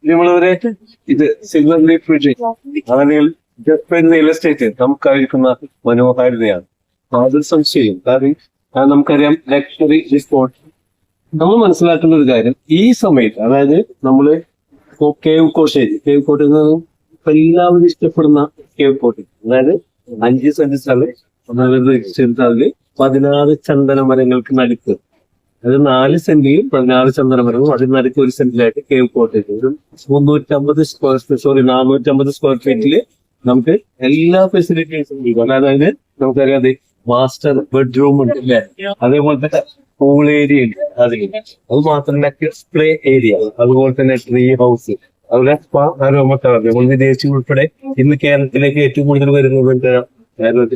നമ്മളൊരു ഇത് silver leaf fridge അല്ലെങ്കിൽ ജസ്റ്റ് റിയൽ എസ്റ്റേറ്റ് നമുക്കായിരിക്കുന്ന മനോഹാരിതയാണ്. യാതൊരു സംശയം. കാരണം നമുക്കറിയാം ലക്ഷറി സ്പോട്ട്. നമ്മൾ മനസ്സിലാക്കേണ്ട ഒരു കാര്യം ഈ സമയത്ത്, അതായത് നമ്മള് കേവ് കോട്ടയിൽ നിന്നും എല്ലാവരും ഇഷ്ടപ്പെടുന്ന കേവ് കോട്ടേജ്, അതായത് 5 സെന്റ് സ്ഥലം 16 ചന്ദന മരങ്ങൾക്ക് നടുക്ക്, അത് 4 സെന്റിൽ 16 ചന്ദന മരങ്ങളും അതിന് നടുക്ക് 1 സെന്റിലായിട്ട് കേവ് കോട്ടേജ് ഒരു 450 സ്ക്വയർ ഫീറ്റില് നമുക്ക് എല്ലാ ഫെസിലിറ്റീസും കിട്ടും. അതായത് നമുക്കറിയാം മാസ്റ്റർ ബെഡ്റൂം ഉണ്ട് അല്ലെ, അതേപോലെ തന്നെ പൂൾ ഏരിയ ഉണ്ട്, അത് മാത്രമല്ല കിഡ്സ് പ്ലേ ഏരിയ, അതുപോലെ തന്നെ ട്രീ ഹൗസ്, അതുപോലെ സ്പാ ആരോമത്താണ്. നമ്മൾ വിദേശികൾ ഉൾപ്പെടെ ഇന്ന് കേരളത്തിലേക്ക് ഏറ്റവും കൂടുതൽ വരുന്നത്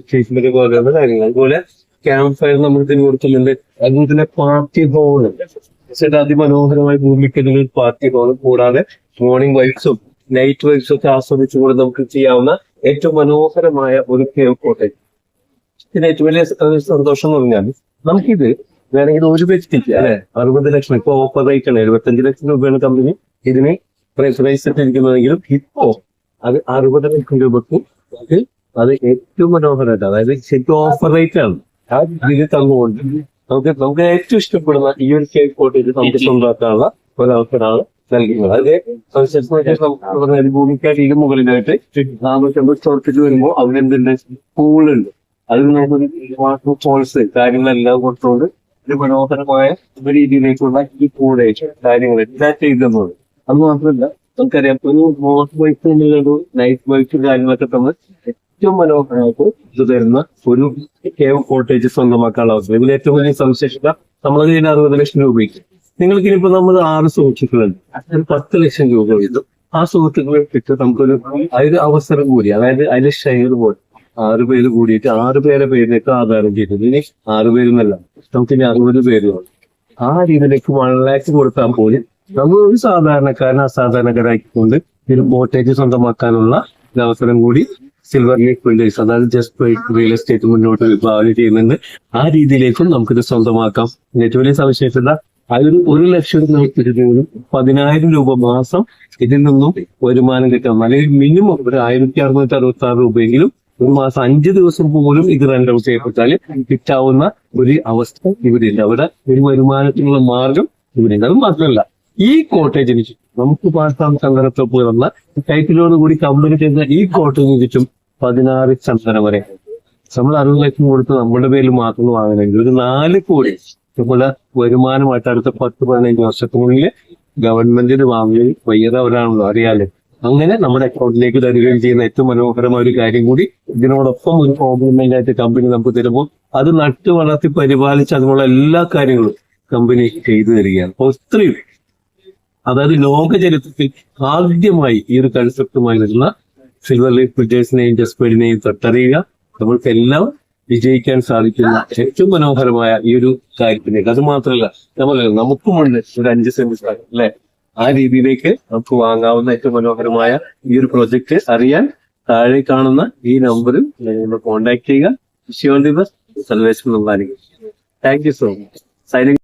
ട്രീറ്റ്മെന്റ് പോലെയുള്ള കാര്യങ്ങൾ. അതുപോലെ ക്യാമ്പ് ഫയർ നമ്മൾ ഇതിന് കൊടുക്കുന്നുണ്ട്. അതുപോലെ തന്നെ പാർട്ടി ഹോള്, അതിമനോഹരമായി ഭൂമിക്കലിൽ പാർട്ടി ഹോള്, കൂടാതെ മോർണിംഗ് വൈബ്സും നൈറ്റ് വൈബ്സും ഒക്കെ ആസ്വദിച്ചുകൊണ്ട് നമുക്ക് ചെയ്യാവുന്ന ഏറ്റവും മനോഹരമായ ഒരു കേവ് കോട്ടേജ്. ഇതിന് ഏറ്റവും വലിയ സന്തോഷം എന്ന് പറഞ്ഞാൽ നമുക്കിത് വേണമെങ്കിൽ ഒരു വ്യക്തിക്ക് അല്ലെ 60 ലക്ഷം, ഇപ്പൊ ഓഫർ റേറ്റ് ആണ് 75 ലക്ഷം രൂപയാണ് കമ്പനി ഇതിന് പ്രൈസ് ഇട്ടിരിക്കുന്നതെങ്കിലും ഇപ്പോ അത് 60 ലക്ഷം രൂപക്ക് അത് ഏറ്റവും മനോഹരമായിട്ട്, അതായത് ശരിക്കും ഓഫർ റേറ്റ് ആണ് ആ രീതിയിൽ തന്നുകൊണ്ട് നമുക്ക് ഏറ്റവും ഇഷ്ടപ്പെടുന്ന ഈ ഒരു കേവ് കോട്ടേജ് നമുക്ക് സ്വന്തമാക്കാനുള്ള ഒരവസരമാണ് നൽകുന്നത്. അതിന് ഭൂമിക്കാട്ടിന് മുകളിലായിട്ട് 450 സ്ക്വയർ ഫീറ്റ് വരുമ്പോൾ അതിനെന്തുണ്ട്, പൂളുണ്ട്, അതിൽ നമുക്ക് വാട്ടർ ഫോൾസ് കാര്യങ്ങളെല്ലാം കൊടുത്തുകൊണ്ട് ഒരു മനോഹരമായ രീതിയിലേക്കുള്ള ഈ പൂളേജ് കാര്യങ്ങൾ എല്ലാം ചെയ്തെന്നുള്ളത്. അത് മാത്രമല്ല നമുക്കറിയാം ഒരു മോട്ടോർ ബൈക്ക് നൈറ്റ് ബൈക്ക് കാര്യങ്ങളൊക്കെ തമ്മിൽ ഏറ്റവും മനോഹരമായിട്ട് ഇത് തരുന്ന ഒരു കേവ് കോട്ടേജ് സ്വന്തമാക്കാനുള്ള അവസരം. ഇതിൽ ഏറ്റവും വലിയ സവിശേഷത നമ്മളത് 60 ലക്ഷം രൂപയ്ക്ക് നിങ്ങൾക്ക് ഇനിയിപ്പോ നമ്മൾ 6 സുഹൃത്തുക്കളുണ്ട്, 10 ലക്ഷം രൂപ വീതം ആ സുഹൃത്തുക്കളെ കിട്ടി നമുക്കൊരു അവസരം കൂടി, അതായത് അതിൽ ഷെയർ പോലെ 6 പേര് കൂടിയിട്ട് 6 പേരെ പേരിലേക്ക് ആധാരം ചെയ്തത്. ഇനി 6 പേരെന്നല്ല, നമുക്ക് ഇനി 60 പേരുമാണ്. ആ രീതിയിലേക്ക് 1 ലക്ഷം കൊടുക്കാൻ പോലും നമ്മൾ ഒരു സാധാരണക്കാരനെ അസാധാരണക്കാരാക്കിക്കൊണ്ട് ഒരു കോട്ടേജ് സ്വന്തമാക്കാനുള്ള ഒരു അവസരം കൂടി സിൽവർ ലീഫ് ബിൽഡേഴ്സ്, അതായത് ജസ്റ്റ് റിയൽ എസ്റ്റേറ്റ് മുന്നോട്ട് വിഭാവനം ചെയ്യുന്നുണ്ട്. ആ രീതിയിലേക്കും നമുക്കിത് സ്വന്തമാക്കാം. ഏറ്റവും വലിയ സവിശേഷത അതൊരു 1 ലക്ഷം പോലും 10,000 രൂപ മാസം ഇതിൽ നിന്നും വരുമാനം കിട്ടാം. അല്ലെങ്കിൽ മിനിമം ഒരു 1666 രൂപയെങ്കിലും ഒരു മാസം 5 ദിവസം പോലും ഇത് റെന്റ് ഔട്ട് ചെയ്യപ്പെട്ടാൽ കിട്ടാവുന്ന ഒരു അവസ്ഥ ഇവിടെയുണ്ട്. അവിടെ ഒരു വരുമാനത്തിനുള്ള മാർഗം ഇവിടെയുണ്ട്. അത് മാത്രമല്ല ഈ കോട്ടേജിന് ചുറ്റും നമുക്ക് പാട്ടാം ചന്ദനത്തോപ്പ് എന്ന ടൈറ്റിലോട് കൂടി കമ്പനി ചെയ്യുന്ന ഈ കോട്ടേജിന് ചുറ്റും 16 ചന്ദന വരെ നമ്മൾ 60 ലക്ഷം കൊടുത്ത് നമ്മുടെ പേരിൽ മാത്രം വാങ്ങണമെങ്കിൽ ഒരു 4 കോടി നമ്മുടെ വരുമാനമായിട്ട് അടുത്ത 10-15 വർഷത്തിനുള്ളിൽ ഗവൺമെന്റിന് വാങ്ങുകയും വയ്യാതവരാണല്ലോ അറിയാലോ. അങ്ങനെ നമ്മുടെ അക്കൗണ്ടിലേക്ക് തരികയും ചെയ്യുന്ന ഏറ്റവും മനോഹരമായ ഒരു കാര്യം കൂടി ഇതിനോടൊപ്പം ഒരു കോംപ്ലിമെന്റ് ആയിട്ട് കമ്പനി നമുക്ക് തരുമ്പോൾ അത് നട്ടു വളർത്തി പരിപാലിച്ച് അതിനുള്ള എല്ലാ കാര്യങ്ങളും കമ്പനി ചെയ്തു തരികയാണ്. അപ്പോൾ ഇത്രയും, അതായത് ലോക ചരിത്രത്തിൽ ആദ്യമായി ഈ ഒരു കൺസെപ്റ്റുമായി വരുന്ന സിൽവർ ലീഫ് ബിൽഡേഴ്സിനെയും ജസ്പേഡിനെയും തൊട്ടറിയുക. നമ്മൾക്കെല്ലാം വിജയിക്കാൻ സാധിക്കുന്ന ഏറ്റവും മനോഹരമായ ഈ ഒരു കാര്യത്തിലേക്ക്, അത് മാത്രമല്ല നമുക്കുമുണ്ട് ഒരു 5 സെന്റ് സ്ഥലം അല്ലെ, ആ രീതിയിലേക്ക് നമുക്ക് വാങ്ങാവുന്ന ഏറ്റവും മനോഹരമായ ഈ ഒരു പ്രൊജക്ട് അറിയാൻ താഴെ കാണുന്ന ഈ നമ്പറിൽ നിങ്ങൾ കോൺടാക്ട് ചെയ്യുക. Wish you all the best. Sarveshwaran. Thank you so much. Signing.